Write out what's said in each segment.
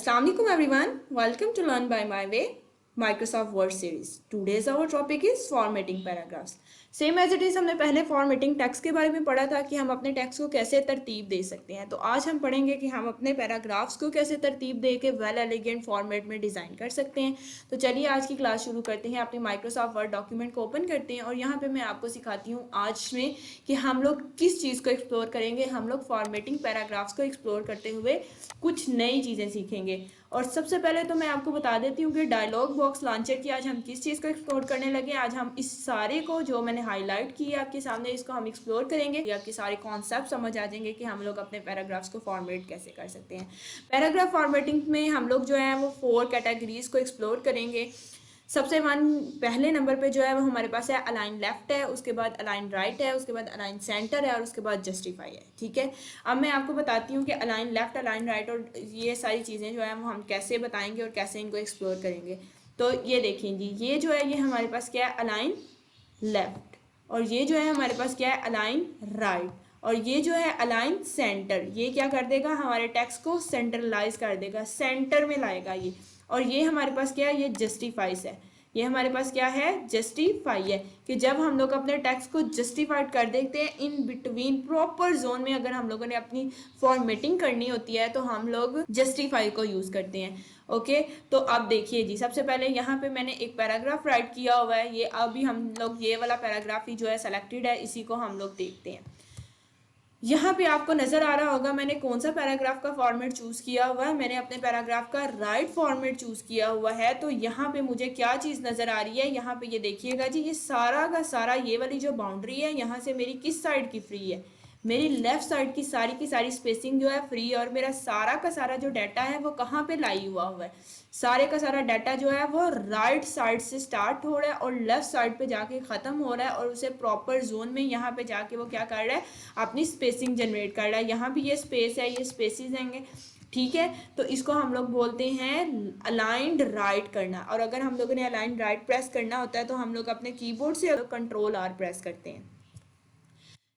Assalamualaikum everyone. Welcome to Learn by My Way Microsoft Word series. Today's our topic is formatting paragraphs. Same as it is हमने पहले formatting text के बारे में पढ़ा था कि हम अपने टेक्स्ट को कैसे तरतीब दे सकते हैं। तो आज हम पढ़ेंगे कि हम अपने पैराग्राफ्स को कैसे तरतीब दे के वेल एलिगेंट फॉर्मेट में डिज़ाइन कर सकते हैं। तो चलिए आज की क्लास शुरू करते हैं। अपनी माइक्रोसॉफ्ट वर्ड डॉक्यूमेंट को ओपन करते हैं और यहाँ पे मैं आपको सिखाती हूँ आज में कि हम लोग किस चीज़ को एक्सप्लोर करेंगे। हम लोग फॉर्मेटिंग पैराग्राफ्स को एक्सप्लोर करते हुए कुछ नई चीज़ें सीखेंगे। और सबसे पहले तो मैं आपको बता देती हूँ कि डायलॉग बॉक्स लॉन्चर की आज हम किस चीज़ को एक्सप्लोर करने लगे। आज हम इस सारे को जो मैंने हाईलाइट किया आपके सामने इसको हम एक्सप्लोर करेंगे। आपके सारे कॉन्सेप्ट समझ आ जाएंगे कि हम लोग अपने पैराग्राफ्स को फॉर्मेट कैसे कर सकते हैं। पैराग्राफ फॉर्मेटिंग में हम लोग जो है वो 4 कैटेगरीज को एक्सप्लोर करेंगे। सबसे पहले नंबर पे जो है वो हमारे पास है अलाइन लेफ्ट है, उसके बाद अलाइन राइट है, उसके बाद अलाइन सेंटर है और उसके बाद जस्टिफाई है। ठीक है, अब मैं आपको बताती हूँ कि अलाइन लेफ्ट, अलाइन राइट और ये सारी चीज़ें जो है वो हम कैसे बताएंगे और कैसे इनको एक्सप्लोर करेंगे। तो ये देखिए जी, ये जो है ये हमारे पास क्या है, अलाइन लेफ्ट, और ये जो है हमारे पास क्या है, अलाइन राइट, और ये जो है अलाइन सेंटर। ये क्या कर देगा, हमारे टेक्स्ट को सेंट्रलाइज कर देगा, सेंटर में लाएगा ये। और ये हमारे पास क्या है, ये जस्टिफाइज है। ये हमारे पास क्या है, जस्टिफाई है, कि जब हम लोग अपने टेक्स्ट को जस्टिफाइड कर देते हैं इन बिटवीन प्रॉपर जोन में, अगर हम लोगों ने अपनी फॉर्मेटिंग करनी होती है तो हम लोग जस्टिफाई को यूज करते हैं। ओके, तो अब देखिए जी, सबसे पहले यहाँ पे मैंने एक पैराग्राफ राइट किया हुआ है। ये अभी हम लोग ये वाला पैराग्राफ ही जो है सेलेक्टेड है, इसी को हम लोग देखते हैं। यहाँ पे आपको नजर आ रहा होगा मैंने कौन सा पैराग्राफ का फॉर्मेट चूज किया हुआ है। मैंने अपने पैराग्राफ का राइट फॉर्मेट चूज किया हुआ है। तो यहाँ पे मुझे क्या चीज नजर आ रही है, यहाँ पे ये देखिएगा जी, ये सारा का सारा ये वाली जो बाउंड्री है यहाँ से मेरी किस साइड की फ्री है, मेरी लेफ्ट साइड की सारी स्पेसिंग जो है फ्री है। और मेरा सारा का सारा जो डाटा है वो कहाँ पे लाई हुआ है, सारे का सारा डाटा जो है वो राइट साइड से स्टार्ट हो रहा है और लेफ्ट साइड पे जाके ख़त्म हो रहा है, और उसे प्रॉपर जोन में यहाँ पे जाके वो क्या कर रहा है, अपनी स्पेसिंग जनरेट कर रहा है। यहाँ भी ये स्पेस है, ये स्पेसिस होंगे। ठीक है, तो इसको हम लोग बोलते हैं अलाइंड राइट करना। और अगर हम लोगों ने अलाइंड राइट प्रेस करना होता है तो हम लोग अपने कीबोर्ड से कंट्रोल आर प्रेस करते हैं।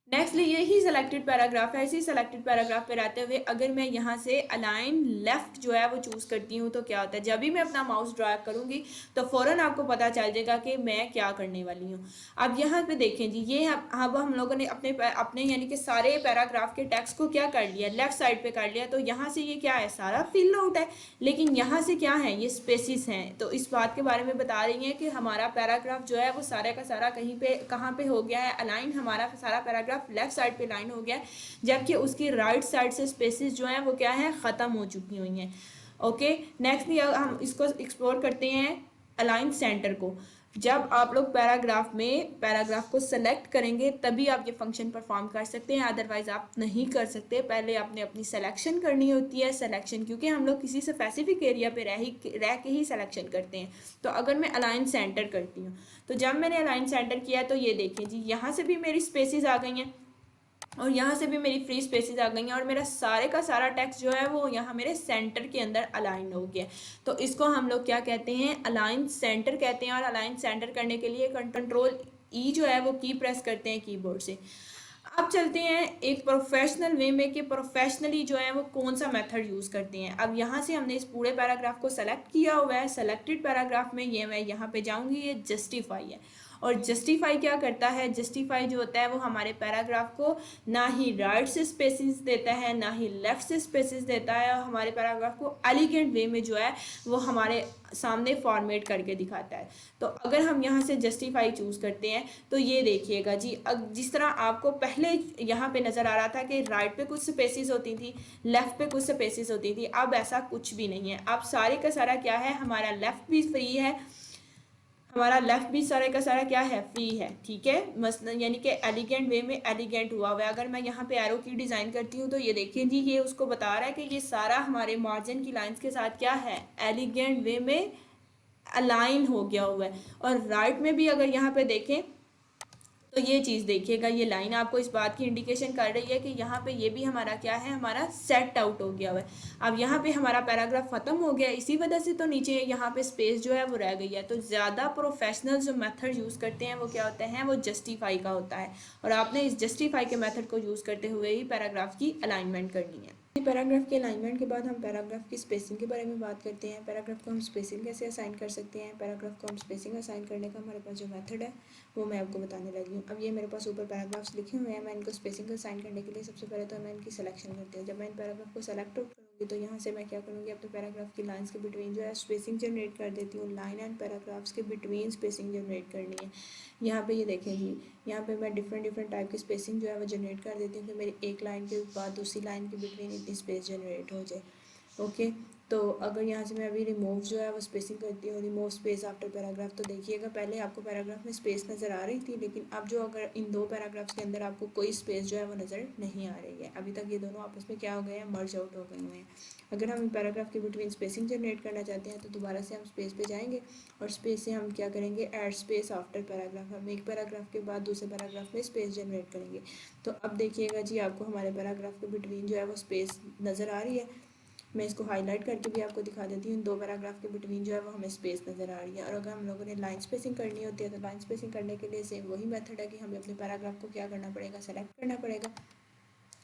नेक्स्टली यही सेलेक्टेड पैराग्राफ है, इसी सेलेक्टेड पैराग्राफ पे रहते हुए अगर मैं यहाँ से अलाइन लेफ्ट जो है वो चूज़ करती हूँ तो क्या होता है, जब भी मैं अपना माउस ड्रैग करूँगी तो फ़ौरन आपको पता चल जाएगा कि मैं क्या करने वाली हूँ। अब यहाँ पे देखें जी, ये अब हम लोगों ने अपने यानी कि सारे पैराग्राफ के टेक्स्ट को क्या कर लिया, लेफ्ट साइड पर कर लिया। तो यहाँ से ये क्या है, सारा फिल आउट है, लेकिन यहाँ से क्या है, ये स्पेसिस हैं। तो इस बात के बारे में बता रही हैं कि हमारा पैराग्राफ जो है वो सारा का सारा कहाँ पे हो गया है, अलाइन। हमारा सारा पैराग्राफ लेफ्ट साइड पे लाइन हो गया है, जबकि उसकी राइट साइड से स्पेसेस जो हैं वो क्या है, ख़त्म हो चुकी हुई हैं। ओके, नेक्स्ट हम इसको एक्सप्लोर करते हैं अलाइन सेंटर को। जब आप लोग पैराग्राफ को सेलेक्ट करेंगे तभी आप ये फंक्शन परफॉर्म कर सकते हैं, अदरवाइज आप नहीं कर सकते। पहले आपने अपनी सिलेक्शन करनी होती है, सिलेक्शन क्योंकि हम लोग किसी स्पेसिफिक एरिया पे रह के ही सिलेक्शन करते हैं। तो अगर मैं अलाइन सेंटर करती हूँ, तो जब मैंने अलाइन सेंटर किया तो ये देखें जी, यहाँ से भी मेरी स्पेसिस आ गई हैं और यहाँ से भी मेरी फ्री स्पेसेस आ गई हैं, और मेरा सारे का सारा टेक्स्ट जो है वो यहाँ मेरे सेंटर के अंदर अलाइन हो गया। तो इसको हम लोग क्या कहते हैं, अलाइन सेंटर कहते हैं। और अलाइन सेंटर करने के लिए कंट्रोल ई जो है वो की प्रेस करते हैं कीबोर्ड से। अब चलते हैं एक प्रोफेशनल वे में कि प्रोफेशनली जो है वो कौन सा मेथड यूज़ करते हैं। अब यहाँ से हमने इस पूरे पैराग्राफ को सेलेक्ट किया हुआ है, सेलेक्टेड पैराग्राफ में ये मैं यहाँ पे जाऊँगी, ये जस्टिफाई है। और जस्टिफाई क्या करता है, जस्टिफाई जो होता है वो हमारे पैराग्राफ को ना ही राइट से स्पेसिस देता है ना ही लेफ्ट से स्पेसिस देता है, और हमारे पैराग्राफ को एलिगेंट वे में जो है वो हमारे सामने फॉर्मेट करके दिखाता है। तो अगर हम यहाँ से जस्टिफाई चूज़ करते हैं तो ये देखिएगा जी, जिस तरह आपको पहले यहाँ पे नज़र आ रहा था कि राइट पे कुछ स्पेसिस होती थी, लेफ्ट पे कुछ स्पेसिस होती थी, अब ऐसा कुछ भी नहीं है। अब सारे का सारा क्या है, हमारा लेफ्ट भी फ्री है, हमारा लेफ्ट भी सारे का सारा क्या है, फ्री है। ठीक है, मसलन यानी कि एलिगेंट वे में एलिगेंट हुआ हुआ है। अगर मैं यहाँ पे एरो की डिज़ाइन करती हूँ तो ये देखिए जी, ये उसको बता रहा है कि ये सारा हमारे मार्जिन की लाइंस के साथ क्या है, एलिगेंट वे में अलाइन हो गया हुआ है। और राइट में भी अगर यहाँ पे देखें तो ये चीज़ देखिएगा, ये लाइन आपको इस बात की इंडिकेशन कर रही है कि यहाँ पे ये भी हमारा क्या है, हमारा सेट आउट हो गया हुआ है। अब यहाँ पे हमारा पैराग्राफ ख़त्म हो गया, इसी वजह से तो नीचे यहाँ पे स्पेस जो है वो रह गई है। तो ज़्यादा प्रोफेशनल जो मेथड यूज़ करते हैं वो क्या होते हैं, वो जस्टिफाई का होता है। और आपने इस जस्टिफाई के मेथड को यूज़ करते हुए ही पैराग्राफ की अलाइनमेंट करनी है। पैराग्राफ के अलाइनमेंट के बाद हम पैराग्राफ की स्पेसिंग के बारे में बात करते हैं। पैराग्राफ को हम स्पेसिंग कैसे असाइन कर सकते हैं। पैराग्राफ को हम स्पेसिंग असाइन करने का हमारे पास जो मेथड है वो मैं आपको बताने लगी हूँ। अब ये मेरे पास ऊपर पैराग्राफ्स लिखे हुए हैं। मैं इनको स्पेसिंग असाइन करने के लिए सबसे पहले तो मैं इनकी सिलेक्शन करती हूँ। जब मैं इन पैराग्राफ को सेलेक्ट आउट करूँगी तो यहाँ से मैं क्या करूँगी, अपने पैराग्राफ की लाइन्स के बिटवीन जो है स्पेसिंग जनरेट कर देती हूँ। लाइन एंड पैराग्राफ्स के बिटवीन स्पेसिंग जनरेट करनी है। यहाँ पे ये देखें जी, यहाँ पे मैं डिफरेंट टाइप की स्पेसिंग जो है वो जनरेट कर देती हूँ कि मेरी एक लाइन के बाद दूसरी लाइन के बिटवीन इतनी स्पेस जनरेट हो जाए। ओके, तो अगर यहाँ से मैं अभी रिमूव जो है वो स्पेसिंग करती हूँ, रिमूव स्पेस आफ्टर पैराग्राफ, तो देखिएगा पहले आपको पैराग्राफ में स्पेस नज़र आ रही थी, लेकिन अब जो अगर इन दो पैराग्राफ्स के अंदर आपको कोई स्पेस जो है वो नज़र नहीं आ रही है। अभी तक ये दोनों आपस में क्या हो गए हैं, मर्ज आउट हो गए हुए हैं। अगर हम पैराग्राफ के बिटवीन स्पेसिंग जनरेट करना चाहते हैं तो दोबारा से हम स्पेस पे जाएंगे और स्पेस से हम क्या करेंगे, ऐड स्पेस आफ्टर पैराग्राफ। हम एक पैराग्राफ के बाद दूसरे पैराग्राफ में स्पेस जनरेट करेंगे। तो अब देखिएगा जी, आपको हमारे पैराग्राफ के बिटवीन जो है वो स्पेस नज़र आ रही है। मैं इसको हाईलाइट करके भी आपको दिखा देती हूँ। दो पैराग्राफ के बिटवीन जो है वो हमें स्पेस नज़र आ रही है। और अगर हम लोगों ने लाइन स्पेसिंग करनी होती है तो लाइन स्पेसिंग करने के लिए सेम वही मेथड है कि हमें अपने पैराग्राफ को क्या करना पड़ेगा, सेलेक्ट करना पड़ेगा।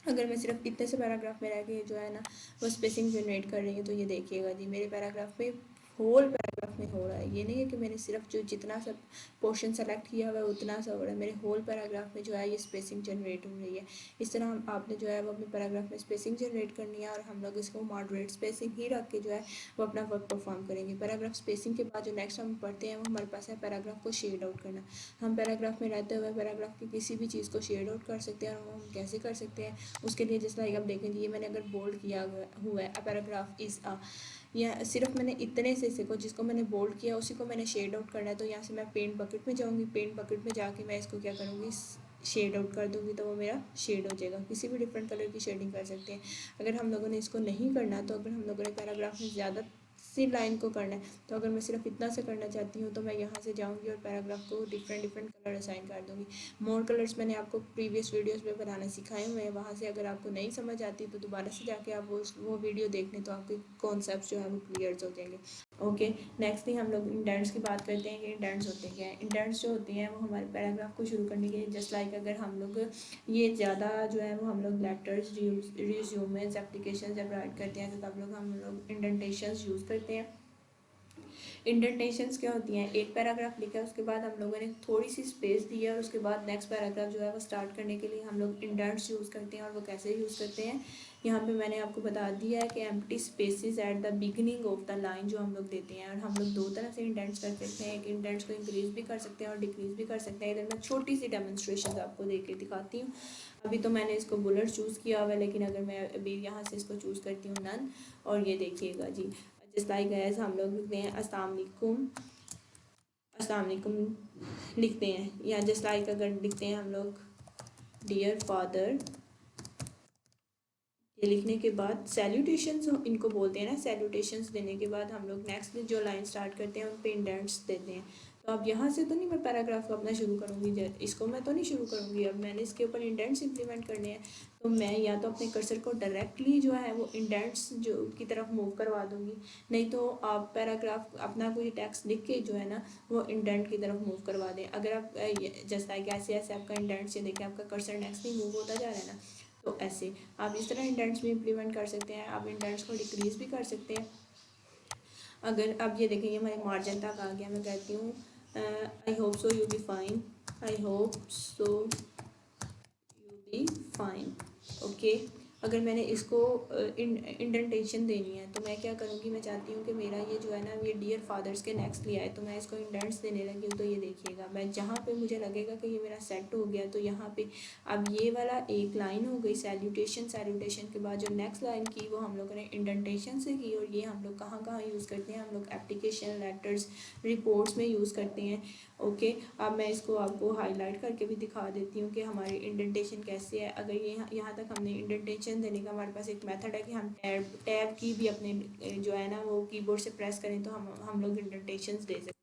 अगर मैं सिर्फ इतने से पैराग्राफ में रह के जो है ना वो स्पेसिंग जनरेट कर रही हूँ, तो ये देखिएगा जी, मेरे पैराग्राफ में होल पैराग्राफ में हो रहा है। ये नहीं है कि मैंने सिर्फ जो जितना सा पोर्शन सेलेक्ट किया हुआ है उतना सा हो रहा है, मेरे होल पैराग्राफ में जो है ये स्पेसिंग जनरेट हो रही है। इस तरह आपने जो है वो अपने पैराग्राफ में स्पेसिंग जनरेट करनी है और हम लोग इसको मॉडरेट स्पेसिंग ही रख के जो है वो अपना वर्क परफॉर्म करेंगे। पैराग्राफ स्पेसिंग के बाद जो नेक्स्ट हम पढ़ते हैं वो हमारे पास है पैराग्राफ को शेड आउट करना। हम पैराग्राफ में रहते हुए पैराग्राफ की किसी भी चीज़ को शेड आउट कर सकते हैं, और वो हम कैसे कर सकते हैं उसके लिए जिस लाइक आप देखेंगे, ये मैंने अगर बोल्ड किया हुआ है, पैराग्राफ इज़ अ, या सिर्फ मैंने इतने से को जिसको मैंने बोल्ड किया उसी को मैंने शेड आउट करना है। तो यहाँ से मैं पेंट बकेट में जाऊँगी, पेंट बकेट में जाके मैं इसको क्या करूँगी, शेड आउट कर दूँगी, तो वो मेरा शेड हो जाएगा। किसी भी डिफरेंट कलर की शेडिंग कर सकते हैं। अगर हम लोगों ने इसको नहीं करना, तो अगर हम लोगों ने पैराग्राफ में ज़्यादा सी लाइन को करना है, तो अगर मैं सिर्फ इतना से करना चाहती हूँ तो मैं यहाँ से जाऊँगी और पैराग्राफ को डिफरेंट कलर असाइन कर दूँगी। मोर कलर्स मैंने आपको प्रीवियस वीडियोस में बनाना सिखाए हुए हैं, वहाँ से अगर आपको नहीं समझ आती तो दोबारा से जाके आप वो वीडियो देख लें, तो आपके कॉन्सेप्ट जो है वो क्लियर हो जाएंगे। ओके, नेक्स्ट थिंग हम लोग इंडेंट्स की बात करते हैं कि इंडेंट्स होते क्या हैं। इंडेंट्स जो होती हैं वो हमारे पैराग्राफ को शुरू करने के लिए, जस्ट लाइक अगर हम लोग ये ज़्यादा जो है वो हम लोग लेटर्स, रिज्यूमेस, एप्लीकेशन जब राइट करते हैं तो तब हम लोग इंडेंटेशंस यूज़ करते हैं। इंडेंटेशंस क्या होती हैं, एक पैराग्राफ लिखा है उसके बाद हम लोगों ने थोड़ी सी स्पेस दी है और उसके बाद नेक्स्ट पैराग्राफ जो है वो स्टार्ट करने के लिए हम लोग इंडेंट्स यूज़ करते हैं। और वो कैसे यूज़ करते हैं, यहाँ पे मैंने आपको बता दिया है कि empty spaces at the beginning of the line जो हम लोग देते हैं। और हम लोग दो तरह से इंडेंट्स कर सकते हैं, एक इंडेंट्स को इंक्रीज भी कर सकते हैं और डिक्रीज भी कर सकते हैं। इधर मैं छोटी सी डेमोन्स्ट्रेशन आपको दे के दिखाती हूँ। अभी तो मैंने इसको बुलेट चूज़ किया हुआ है, लेकिन अगर मैं अभी यहाँ से इसको चूज़ करती हूँ नन, और ये देखिएगा जी, जस्ट लाइक गैस हम लोग लिखते हैं अस्सलाम वालेकुम, अस्सलाम वालेकुम लिखते हैं, या जस्ट लाइक अगर लिखते हैं हम लोग डियर फादर, ये लिखने के बाद सैल्यूटेशंस इनको बोलते हैं ना, सैल्यूटेशंस देने के बाद हम लोग नेक्स्ट जो लाइन स्टार्ट करते हैं उन पे इंडेंट्स देते हैं। तो अब यहाँ से तो नहीं मैं पैराग्राफ को अपना शुरू करूँगी, इसको मैं तो नहीं शुरू करूँगी, अब मैंने इसके ऊपर इंडेंट्स इंप्लीमेंट करने हैं। तो मैं या तो अपने कर्सर को डायरेक्टली जो है वो इंडेंट्स जो की तरफ मूव करवा दूँगी, नहीं तो आप पैराग्राफ अपना कोई टेक्स्ट लिख के जो है ना वो इंडेंट की तरफ मूव करवा दें। अगर आप जैसा है कि ऐसे ऐसे आपका इंडेंट्स, ये देखिए आपका कर्सर नेक्स्ट नहीं मूव होता जा रहा है ना, तो ऐसे आप इस तरह इंडेंट्स भी इम्प्लीमेंट कर सकते हैं। आप इंडेंट्स को डिक्रीज भी कर सकते हैं। अगर अब ये देखेंगे हमारे मार्जिन तक आ गया, मैं कहती हूँ I hope so you be fine, I hope so you be fine. Okay, अगर मैंने इसको इंडेंटेशन देनी है तो मैं क्या करूँगी, मैं चाहती हूँ कि मेरा ये जो है ना ये डियर फादर्स के नेक्स्ट लिया है, तो मैं इसको इंडेंट्स देने लगी हूँ। तो ये देखिएगा मैं जहाँ पे मुझे लगेगा कि ये मेरा सेट हो गया, तो यहाँ पे अब ये वाला एक लाइन हो गई सैल्यूटेशन, सैल्यूटेशन के बाद जो नेक्स्ट लाइन की वो हम लोगों ने इंडेंटेशन से की। और ये हम लोग कहाँ कहाँ यूज़ करते हैं, हम लोग एप्लीकेशन, लेटर्स, रिपोर्ट्स में यूज़ करते हैं। ओके, अब मैं इसको आपको हाईलाइट करके भी दिखा देती हूँ कि हमारी इंडेंटेशन कैसे है। अगर ये यहाँ तक हमने इंडेंटेशन देने का हमारे पास एक मेथड है कि हम टैब की भी अपने जो है ना वो कीबोर्ड से प्रेस करें तो हम लोग इंडेंटेशंस दे सकते हैं।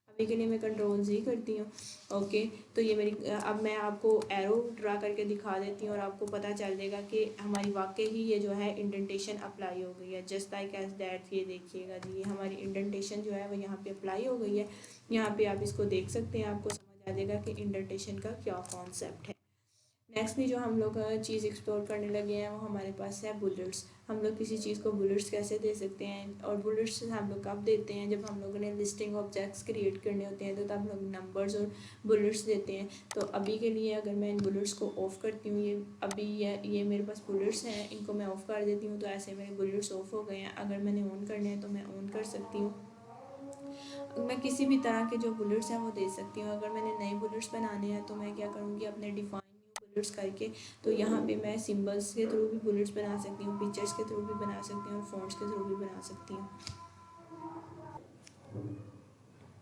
अभी के लिए मैं कंट्रोल Z करती हूँ। ओके, तो ये मेरी, अब मैं आपको एरो ड्रा करके दिखा देती हूँ और आपको पता चल जाएगा कि हमारी वाकई ही ये जो है इंडेंटेशन अप्लाई हो गई है। जस्ट लाइक एज दैट, ये देखिएगा जी, ये हमारी इंडेंटेशन जो है वो यहाँ पे अप्लाई हो गई है। यहाँ पे आप इसको देख सकते हैं, आपको समझ आ जाएगा कि इंडेंटेशन का क्या कॉन्सेप्ट है। नेक्स्टली जो हम लोग चीज़ एक्सप्लोर करने लगे हैं वो हमारे पास है बुलेट्स। हम लोग किसी चीज़ को बुलेट्स कैसे दे सकते हैं, और बुलेट्स हम लोग कब देते हैं, जब हम लोगों ने लिस्टिंग ऑब्जेक्ट्स क्रिएट करने होते हैं तो तब हम लोग नंबर्स और बुलेट्स देते हैं। तो अभी के लिए अगर मैं इन बुलेट्स को ऑफ़ करती हूँ, ये अभी ये मेरे पास बुलेट्स हैं, इनको मैं ऑफ़ कर देती हूँ तो ऐसे मेरे बुलेट्स ऑफ हो गए हैं। अगर मैंने ऑन करने हैं तो मैं ऑन कर सकती हूँ। मैं किसी भी तरह के जो बुलेट्स हैं वो दे सकती हूँ। अगर मैंने नए बुलेट्स बनाने हैं तो मैं क्या करूँगी, अपने डिफाइन न्यू बुलेट्स करके, तो यहाँ पे मैं सिंबल्स के थ्रू भी बुलेट्स बना सकती हूँ, पिक्चर्स के थ्रू भी बना सकती हूँ, और फॉन्ट्स के थ्रू भी बना सकती हूँ।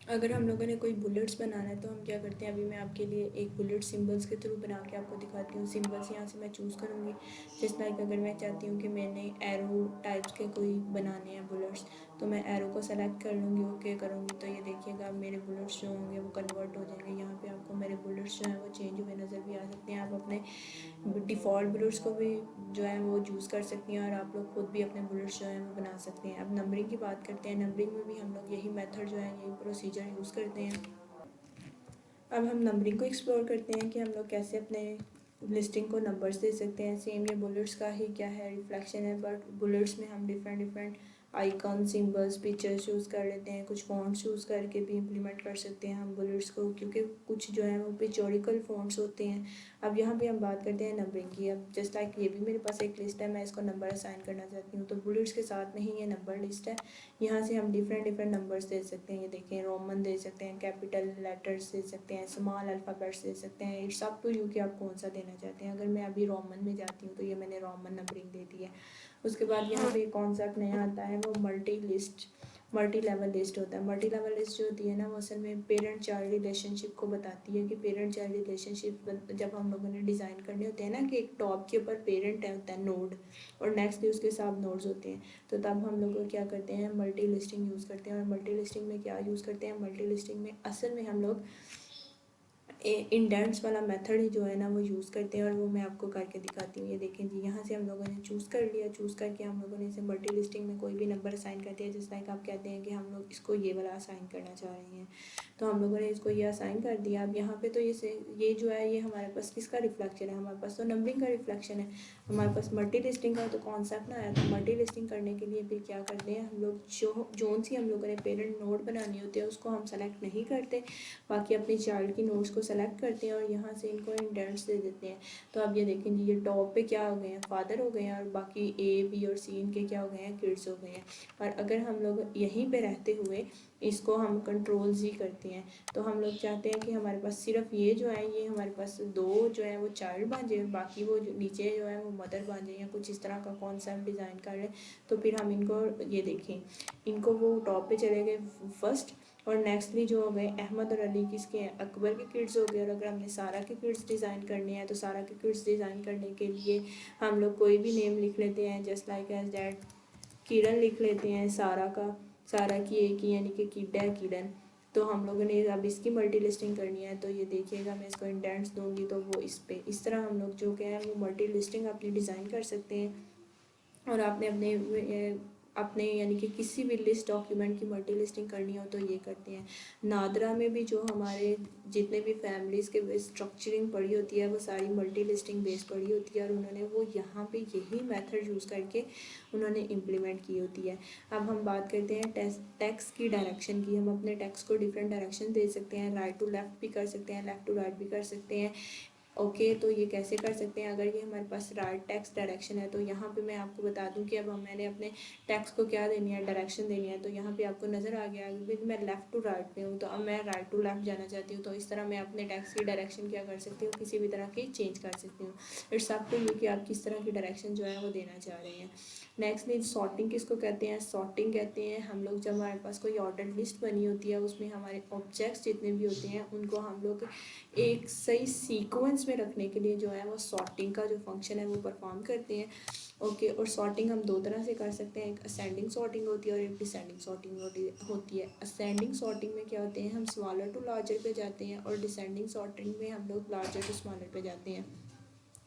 अगर हम लोगों ने कोई बुलेट्स बनाना है तो हम क्या करते हैं, अभी मैं आपके लिए एक बुलेट सिंबल्स के थ्रू बना के आपको दिखाती हूँ। सिंबल्स यहाँ से मैं चूज़ करूँगी। जस्ट लाइक अगर मैं चाहती हूँ कि मैंने एरो टाइप्स के कोई बनाने हैं बुलेट्स, तो मैं एरो को सेलेक्ट कर लूँगी, ओके करूँगी, तो ये देखिएगा मेरे बुलेट्स जो होंगे वो कन्वर्ट हो जाएंगे। यहाँ पे आपको मेरे बुलेट्स जो हैं वो चेंज हुए नज़र भी आ सकते हैं। आप अपने डिफ़ॉल्ट बुलेट्स को भी जो है वो चूज़ कर सकती हैं, और आप लोग खुद भी अपने बुलेट्स जो हैं वो बना सकते हैं। अब नंबरिंग की बात करते हैं। नंबरिंग में भी हम लोग यही मेथड जो है, यही प्रोसीजर यूज़ करते हैं। अब हम नंबरिंग को एक्सप्लोर करते हैं कि हम लोग कैसे अपने लिस्टिंग को नंबर्स दे सकते हैं। सेम ये बुलेट्स का ही क्या है, रिफ्लेक्शन है, बट बुलेट्स में हम different different icon, symbols, pictures use कर लेते हैं। कुछ फ़ॉन्ट्स यूज़ करके भी इम्प्लीमेंट कर सकते हैं हम बुलेट्स को, क्योंकि कुछ जो है वो पिक्चोरिकल फ़ॉन्ट्स होते हैं। अब यहाँ पे हम बात करते हैं नंबरिंग की। अब जस्ट लाइक ये भी मेरे पास एक लिस्ट है, मैं इसको नंबर असाइन करना चाहती हूँ, तो बुलेट्स के साथ में ही ये नंबर लिस्ट है। यहाँ से हम डिफरेंट डिफरेंट नंबर्स दे सकते हैं। ये देखें, रोमन दे सकते हैं, कैपिटल लेटर्स दे सकते हैं, स्मॉल अल्फ़ाबेट्स दे सकते हैं। इट्स अप टू यू कि आप कौन सा देना चाहते हैं। अगर मैं अभी रोमन में जाती हूँ तो ये मैंने रोमन नंबरिंग दे दी है। उसके बाद यहाँ पे कॉन्सेप्ट नया आता है, वो मल्टी लेवल लिस्ट होता है। मल्टी लेवल लिस्ट जो होती है ना, वो असल में पेरेंट चाइल्ड रिलेशनशिप को बताती है कि पेरेंट चाइल्ड रिलेशनशिप जब हम लोगों ने डिज़ाइन करने होते हैं ना, कि एक टॉप के ऊपर पेरेंट है होता है नोड, और नेक्स्ट भी उसके साथ नोड्स होते हैं, तो तब हम लोग क्या करते हैं, मल्टी लिस्टिंग यूज़ करते हैं। और मल्टी लिस्टिंग में क्या यूज़ करते हैं, मल्टी लिस्टिंग में असल में हम लोग इंडेंट्स वाला मेथड ही जो है ना वो यूज़ करते हैं, और वो मैं आपको करके दिखाती हूँ। ये देखें जी, यहाँ से हम लोगों ने चूज़ कर लिया। चूज़ करके हम लोगों ने इसे मल्टी लिस्टिंग में कोई भी नंबर असाइन कर दिया। जिस लाइक आप कहते हैं कि हम लोग इसको ये वाला असाइन करना चाह रहे हैं, तो हम लोगों ने इसको ये असाइन कर दिया। अब यहाँ पे तो ये जो है ये हमारे पास किसका रिफ्लेक्शन है, हमारे पास तो नंबरिंग का रिफ्लेक्शन है। हमारे पास मल्टी लिस्टिंग का तो कॉन्सेप्ट ना आया था। मल्टी लिस्टिंग करने के लिए फिर क्या करते हैं हम लोग, जोन सी हम लोगों ने पेरेंट नोड बनानी होती है उसको हम सेलेक्ट नहीं करते, बाकी अपनी चाइल्ड की नोड्स को सेलेक्ट करते हैं और यहाँ से इनको इंडेंट्स दे देते हैं। तो अब ये देखें जी, ये टॉप पे क्या हो गए हैं, फादर हो गए हैं, और बाकी ए बी और सी इनके क्या हो गए हैं, किड्स हो गए हैं। और अगर हम लोग यहीं पे रहते हुए इसको हम कंट्रोल जी करते हैं, तो हम लोग चाहते हैं कि हमारे पास सिर्फ ये जो है, ये हमारे पास दो जो है वो चाइल्ड बन जाए, बाकी वो नीचे जो है वो मदर बन जाए, या कुछ इस तरह का कॉन्सेप्ट डिज़ाइन कर लें। तो फिर हम इनको ये देखें, इनको वो टॉप पे चले गए फर्स्ट, और नेक्स्टली जो हो गए अहमद और अली किसके हैं, अकबर के किड्स हो गए। और अगर हमने सारा के किड्स डिज़ाइन करने हैं तो सारा के किड्स डिज़ाइन करने के लिए हम लोग कोई भी नेम लिख लेते हैं, जस्ट लाइक एज डैट किरण लिख लेते हैं सारा का, सारा की एक ही यानी कि किड है किरण। तो हम लोगों ने अब इसकी मल्टी लिस्टिंग करनी है, तो ये देखिएगा मैं इसको इंडेंट्स दूंगी तो वो इस तरह हम लोग जो क्या है वो मल्टी लिस्टिंग अपनी डिज़ाइन कर सकते हैं। और आपने अपने यानी कि किसी भी लिस्ट डॉक्यूमेंट की मल्टी लिस्टिंग करनी हो तो ये करते हैं। नादरा में भी जो हमारे जितने भी फैमिलीज़ के स्ट्रक्चरिंग पड़ी होती है वो सारी मल्टी लिस्टिंग बेस्ड पड़ी होती है, और उन्होंने वो यहाँ पे यही मेथड यूज़ करके उन्होंने इम्प्लीमेंट की होती है। अब हम बात करते हैं टेक्स्ट की डायरेक्शन की। हम अपने टेक्स्ट को डिफरेंट डायरेक्शन दे सकते हैं, राइट टू लेफ़्ट भी कर सकते हैं, लेफ़्ट टू राइट भी कर सकते हैं। ओके, तो ये कैसे कर सकते हैं, अगर ये हमारे पास राइट टेक्स्ट डायरेक्शन है तो यहाँ पे मैं आपको बता दूं कि अब मैंने अपने टेक्स्ट को क्या देनी है, डायरेक्शन देनी है। तो यहाँ पे आपको नज़र आ गया कि मैं लेफ़्ट टू राइट पे हूँ, तो अब मैं राइट टू लेफ़्ट जाना चाहती हूँ। तो इस तरह मैं अपने टेक्स्ट की डायरेक्शन क्या कर सकती हूँ, किसी भी तरह की चेंज कर सकती हूँ। इट्स अप टू यू कि आप किस तरह की डायरेक्शन जो है वो देना चाह रहे हैं। नेक्स्टली सॉर्टिंग किसको कहते हैं, सॉर्टिंग कहते हैं हम लोग जब हमारे पास कोई ऑर्डर लिस्ट बनी होती है, उसमें हमारे ऑब्जेक्ट्स जितने भी होते हैं उनको हम लोग एक सही सीक्वेंस में रखने के लिए जो है वो सॉर्टिंग का जो फंक्शन है वो परफॉर्म करते हैं। ओके, और सॉर्टिंग हम दो तरह से कर सकते हैं, एक असेंडिंग सॉर्टिंग होती है और एक डिसेंडिंग सॉर्टिंग होती है। असेंडिंग सॉर्टिंग में क्या होते हैं, हम स्मॉलर टू लार्जर पे जाते हैं, और डिसेंडिंग सॉर्टिंग में हम लोग लार्जर टू स्मॉलर पे जाते हैं।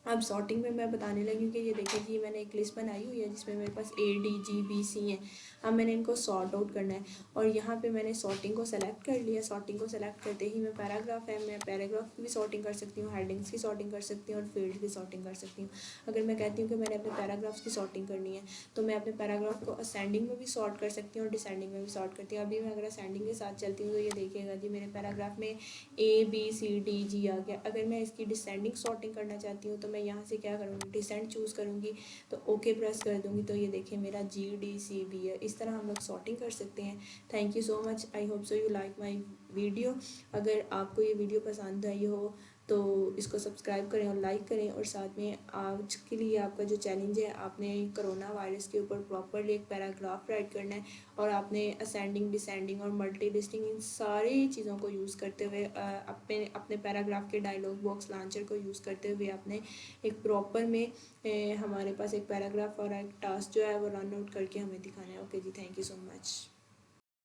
अब सॉर्टिंग में मैं बताने लगी कि ये देखिए कि मैंने एक लिस्ट बनाई हुई है जिसमें मेरे पास A D G B C हैं। अब मैंने इनको सॉर्ट आउट करना है और यहाँ पे मैंने सॉर्टिंग को सेलेक्ट कर लिया। सॉर्टिंग को सेलेक्ट करते ही मैं पैराग्राफ है, मैं पैराग्राफ की भी सॉर्टिंग कर सकती हूँ, हेडिंग्स की सॉर्टिंग कर सकती हूँ और फील्ड की सॉर्टिंग कर सकती हूँ। अगर मैं कहती हूँ कि मैंने अपने पैराग्राफ्स की सॉर्टिंग करनी है तो मैं अपने पैराग्राफ को असेंडिंग में भी सॉर्ट कर सकती हूँ और डिसेंडिंग में भी सॉर्ट करती हूँ। अभी मैं अगर असेंडिंग के साथ चलती हूँ तो ये देखिएगा जी मेरे पैराग्राफ में ABCDG आ गया। अगर मैं इसकी डिसेंडिंग सॉर्टिंग करना चाहती हूँ तो मैं यहाँ से क्या करूँगी, डिसेंड चूज़ करूँगी तो ओके प्रेस कर दूँगी तो ये देखिए मेरा GDCB है। इस तरह हम लोग सॉर्टिंग कर सकते हैं। Thank you so much, I hope so you like my video. अगर आपको ये वीडियो पसंद आई हो तो इसको सब्सक्राइब करें और लाइक करें। और साथ में आज के लिए आपका जो चैलेंज है, आपने कोरोना वायरस के ऊपर प्रॉपरली एक पैराग्राफ राइट करना है और आपने असेंडिंग, डिसेंडिंग और मल्टी लिस्टिंग इन सारी चीज़ों को यूज़ करते हुए अपने अपने पैराग्राफ के डायलॉग बॉक्स लॉन्चर को यूज़ करते हुए आपने एक प्रॉपर में हमारे पास एक पैराग्राफ और एक टास्क जो है वो रन आउट करके हमें दिखाना है। ओके जी, थैंक यू सो मच।